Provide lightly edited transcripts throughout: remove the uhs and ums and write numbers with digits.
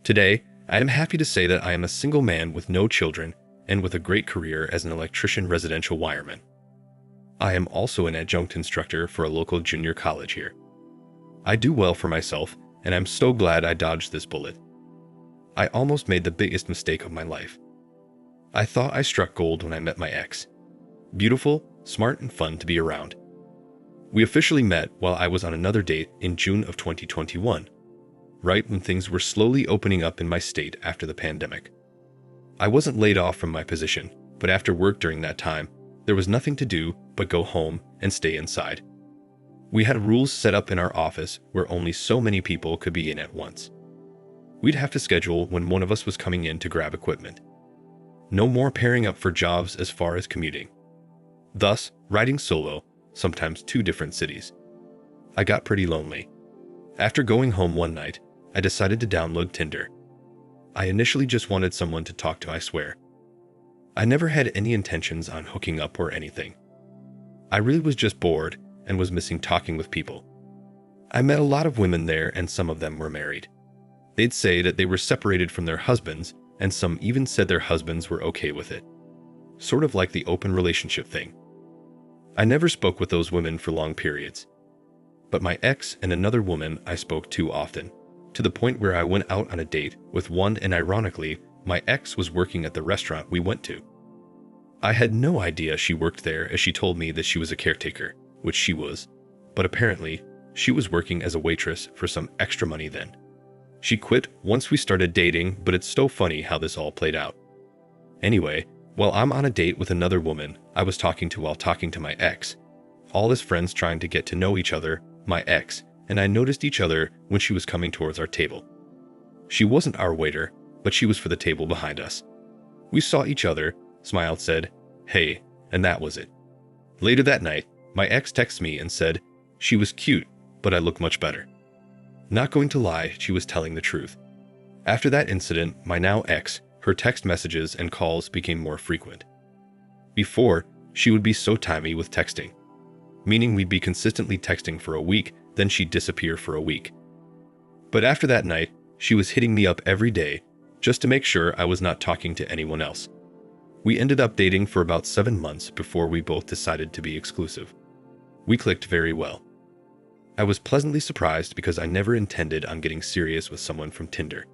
Today, I am happy to say that I am a single man with no children and with a great career as an electrician residential wireman. I am also an adjunct instructor for a local junior college here. I do well for myself, and I'm so glad I dodged this bullet. I almost made the biggest mistake of my life. I thought I struck gold when I met my ex. Beautiful, smart, and fun to be around. We officially met while I was on another date in June of 2021, right when things were slowly opening up in my state after the pandemic. I wasn't laid off from my position, but after work during that time, there was nothing to do but go home and stay inside. We had rules set up in our office where only so many people could be in at once. We'd have to schedule when one of us was coming in to grab equipment. No more pairing up for jobs as far as commuting. Thus, riding solo, sometimes 2 different cities. I got pretty lonely. After going home one night, I decided to download Tinder. I initially just wanted someone to talk to, I swear. I never had any intentions on hooking up or anything. I really was just bored and was missing talking with people. I met a lot of women there and some of them were married. They'd say that they were separated from their husbands and some even said their husbands were okay with it. Sort of like the open relationship thing. I never spoke with those women for long periods. But my ex and another woman I spoke to often, to the point where I went out on a date with one and ironically, my ex was working at the restaurant we went to. I had no idea she worked there as she told me that she was a caretaker, which she was, but apparently, she was working as a waitress for some extra money then. She quit once we started dating, but it's so funny how this all played out. Anyway, while I'm on a date with another woman I was talking to while talking to my ex, all as friends trying to get to know each other, my ex and I noticed each other when she was coming towards our table. She wasn't our waiter, but she was for the table behind us. We saw each other, smiled, said, "Hey," and that was it. Later that night, my ex texted me and said, she was cute, but I look much better. Not going to lie, she was telling the truth. After that incident, my now ex, her text messages and calls became more frequent. Before, she would be so timey with texting, meaning we'd be consistently texting for a week, then she'd disappear for a week. But after that night, she was hitting me up every day just to make sure I was not talking to anyone else. We ended up dating for about 7 months before we both decided to be exclusive. We clicked very well. I was pleasantly surprised because I never intended on getting serious with someone from Tinder.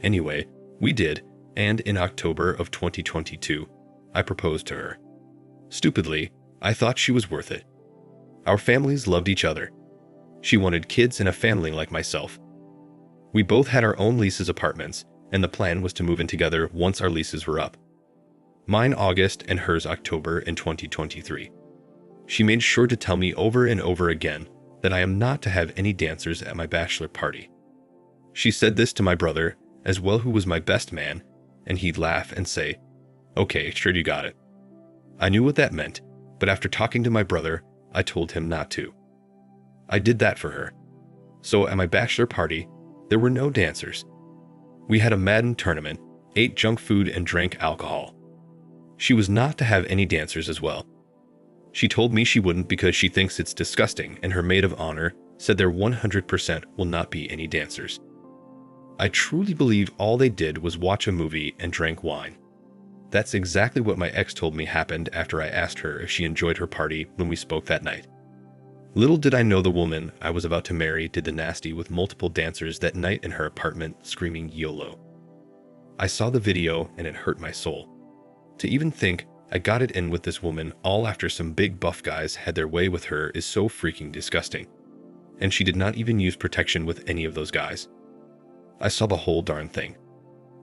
Anyway, we did, and in October of 2022, I proposed to her. Stupidly, I thought she was worth it. Our families loved each other. She wanted kids and a family like myself. We both had our own leases apartments, and the plan was to move in together once our leases were up. Mine August and hers October in 2023. She made sure to tell me over and over again that I am not to have any dancers at my bachelor party. She said this to my brother, as well, who was my best man, and he'd laugh and say, "Okay, sure, you got it." I knew what that meant, but after talking to my brother, I told him not to. I did that for her. So at my bachelor party, there were no dancers. We had a Madden tournament, ate junk food and drank alcohol. She was not to have any dancers as well. She told me she wouldn't because she thinks it's disgusting, and her maid of honor said there 100% will not be any dancers. I truly believe all they did was watch a movie and drank wine. That's exactly what my ex told me happened after I asked her if she enjoyed her party when we spoke that night. Little did I know the woman I was about to marry did the nasty with multiple dancers that night in her apartment screaming YOLO. I saw the video and it hurt my soul. To even think I got it in with this woman all after some big buff guys had their way with her is so freaking disgusting. And she did not even use protection with any of those guys. I saw the whole darn thing.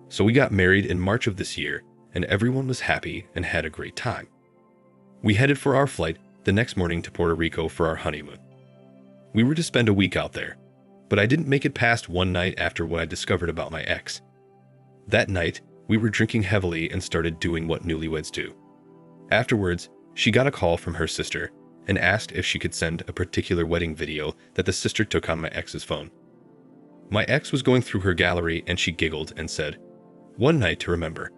So we got married in March of this year, and everyone was happy and had a great time. We headed for our flight the next morning to Puerto Rico for our honeymoon. We were to spend a week out there, but I didn't make it past one night after what I discovered about my ex. That night, we were drinking heavily and started doing what newlyweds do. Afterwards, she got a call from her sister and asked if she could send a particular wedding video that the sister took on my ex's phone. My ex was going through her gallery and she giggled and said, "One night to remember."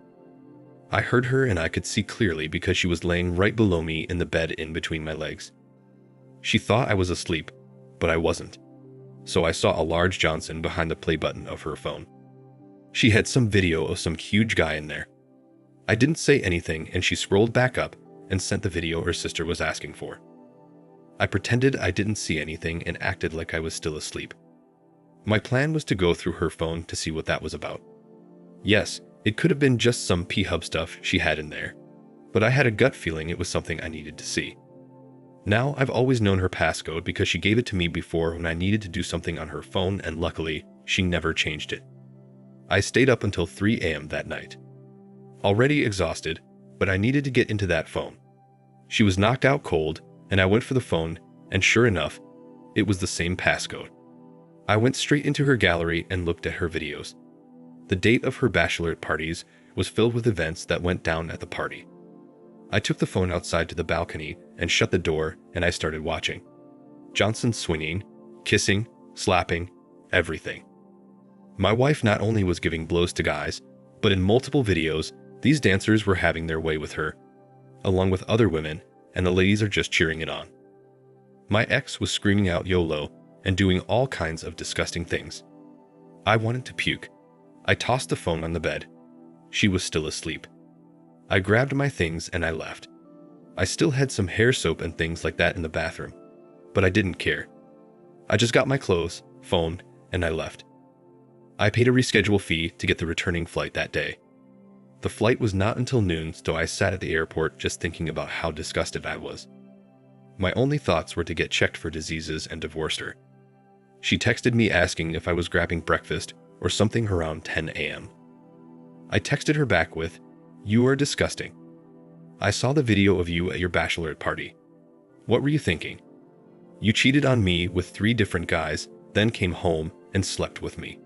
I heard her and I could see clearly because she was laying right below me in the bed in between my legs. She thought I was asleep, but I wasn't. So I saw a large Johnson behind the play button of her phone. She had some video of some huge guy in there. I didn't say anything, and she scrolled back up and sent the video her sister was asking for. I pretended I didn't see anything and acted like I was still asleep. My plan was to go through her phone to see what that was about. Yes, it could have been just some P-Hub stuff she had in there, but I had a gut feeling it was something I needed to see. Now, I've always known her passcode because she gave it to me before when I needed to do something on her phone, and luckily, she never changed it. I stayed up until 3 a.m. that night. Already exhausted, but I needed to get into that phone. She was knocked out cold, and I went for the phone, and sure enough, it was the same passcode. I went straight into her gallery and looked at her videos. The date of her bachelorette parties was filled with events that went down at the party. I took the phone outside to the balcony and shut the door, and I started watching. Johnson swinging, kissing, slapping, everything. My wife not only was giving blows to guys, but in multiple videos, these dancers were having their way with her, along with other women, and the ladies are just cheering it on. My ex was screaming out YOLO and doing all kinds of disgusting things. I wanted to puke. I tossed the phone on the bed. She was still asleep. I grabbed my things and I left. I still had some hair soap and things like that in the bathroom, but I didn't care. I just got my clothes, phone, and I left. I paid a reschedule fee to get the returning flight that day. The flight was not until noon, so I sat at the airport just thinking about how disgusted I was. My only thoughts were to get checked for diseases and divorced her. She texted me asking if I was grabbing breakfast or something around 10 a.m. I texted her back with, "You are disgusting. I saw the video of you at your bachelorette party. What were you thinking? You cheated on me with 3 different guys, then came home and slept with me.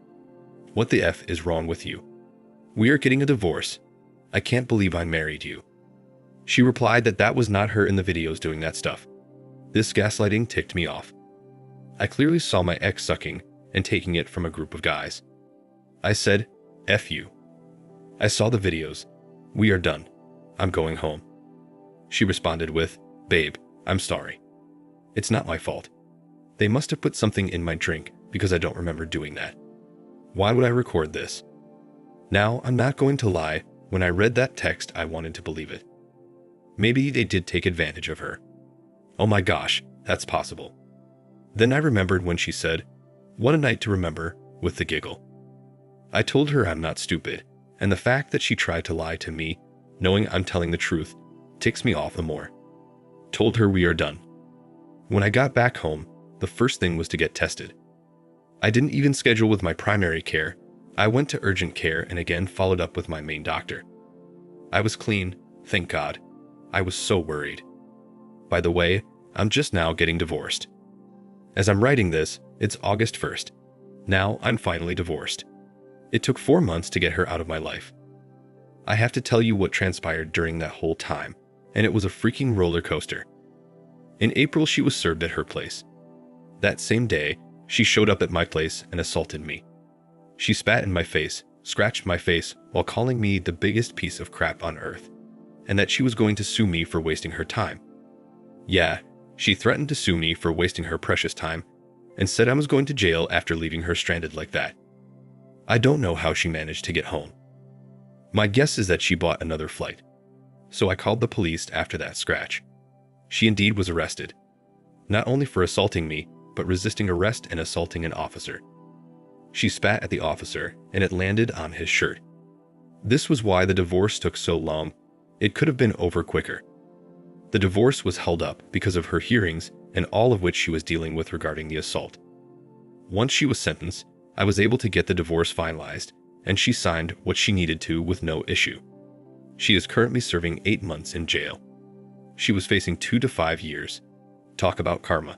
What the F is wrong with you? We are getting a divorce. I can't believe I married you." She replied that that was not her in the videos doing that stuff. This gaslighting ticked me off. I clearly saw my ex sucking and taking it from a group of guys. I said, "F you. I saw the videos. We are done. I'm going home." She responded with, "Babe, I'm sorry. It's not my fault. They must have put something in my drink because I don't remember doing that. Why would I record this?" Now, I'm not going to lie, when I read that text, I wanted to believe it. Maybe they did take advantage of her. Oh my gosh, that's possible. Then I remembered when she said, "What a night to remember," with the giggle. I told her I'm not stupid, and the fact that she tried to lie to me, knowing I'm telling the truth, ticks me off the more. Told her we are done. When I got back home, the first thing was to get tested. I didn't even schedule with my primary care. I went to urgent care and again followed up with my main doctor. I was clean, thank God. I was so worried. By the way, I'm just now getting divorced. As I'm writing this, it's August 1st. Now I'm finally divorced. It took 4 months to get her out of my life. I have to tell you what transpired during that whole time, and it was a freaking roller coaster. In April, she was served at her place. That same day, she showed up at my place and assaulted me. She spat in my face, scratched my face while calling me the biggest piece of crap on earth, and that she was going to sue me for wasting her time. Yeah, she threatened to sue me for wasting her precious time and said I was going to jail after leaving her stranded like that. I don't know how she managed to get home. My guess is that she bought another flight. So I called the police after that scratch. She indeed was arrested, not only for assaulting me, but resisting arrest and assaulting an officer. She spat at the officer, and it landed on his shirt. This was why the divorce took so long. It could have been over quicker. The divorce was held up because of her hearings and all of which she was dealing with regarding the assault. Once she was sentenced, I was able to get the divorce finalized, and she signed what she needed to with no issue. She is currently serving 8 months in jail. She was facing 2 to 5 years. Talk about karma.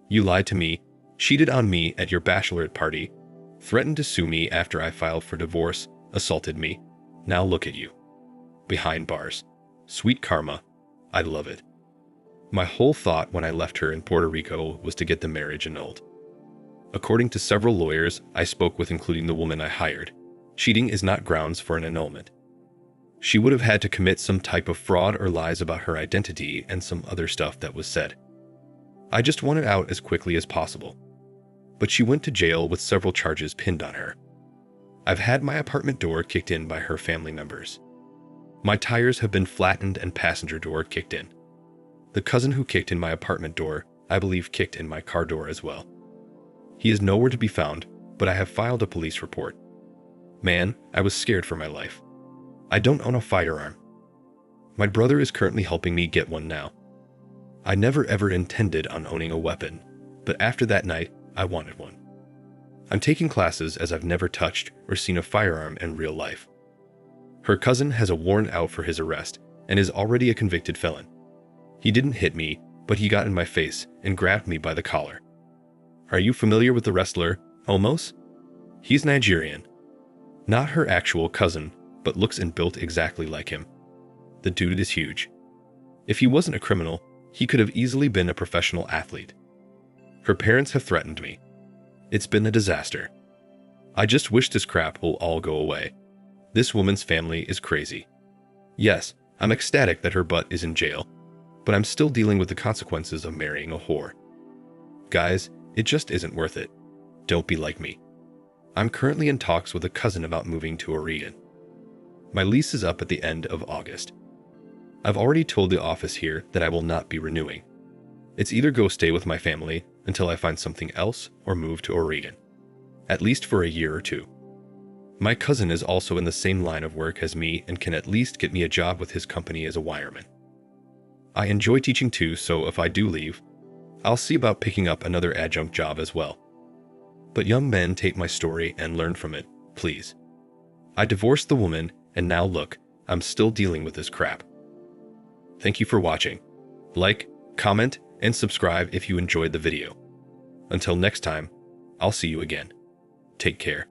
You lied to me, cheated on me at your bachelorette party, threatened to sue me after I filed for divorce, assaulted me. Now look at you. Behind bars. Sweet karma. I love it. My whole thought when I left her in Puerto Rico was to get the marriage annulled. According to several lawyers I spoke with, including the woman I hired, cheating is not grounds for an annulment. She would have had to commit some type of fraud or lies about her identity and some other stuff that was said. I just wanted out as quickly as possible. But she went to jail with several charges pinned on her. I've had my apartment door kicked in by her family members. My tires have been flattened and passenger door kicked in. The cousin who kicked in my apartment door, I believe, kicked in my car door as well. He is nowhere to be found, but I have filed a police report. Man, I was scared for my life. I don't own a firearm. My brother is currently helping me get one now. I never ever intended on owning a weapon, but after that night, I wanted one. I'm taking classes as I've never touched or seen a firearm in real life. Her cousin has a warrant out for his arrest and is already a convicted felon. He didn't hit me, but he got in my face and grabbed me by the collar. Are you familiar with the wrestler, Omos? He's Nigerian. Not her actual cousin, but looks and built exactly like him. The dude is huge. If he wasn't a criminal, he could have easily been a professional athlete. Her parents have threatened me. It's been a disaster. I just wish this crap will all go away. This woman's family is crazy. Yes, I'm ecstatic that her butt is in jail, but I'm still dealing with the consequences of marrying a whore. Guys, it just isn't worth it. Don't be like me. I'm currently in talks with a cousin about moving to Oregon. My lease is up at the end of August. I've already told the office here that I will not be renewing. It's either go stay with my family until I find something else or move to Oregon, at least for a year or two. My cousin is also in the same line of work as me and can at least get me a job with his company as a wireman. I enjoy teaching too, so if I do leave, I'll see about picking up another adjunct job as well. But young men, take my story and learn from it, please. I divorced the woman, and now look, I'm still dealing with this crap. Thank you for watching. Like, comment, and subscribe if you enjoyed the video. Until next time, I'll see you again. Take care.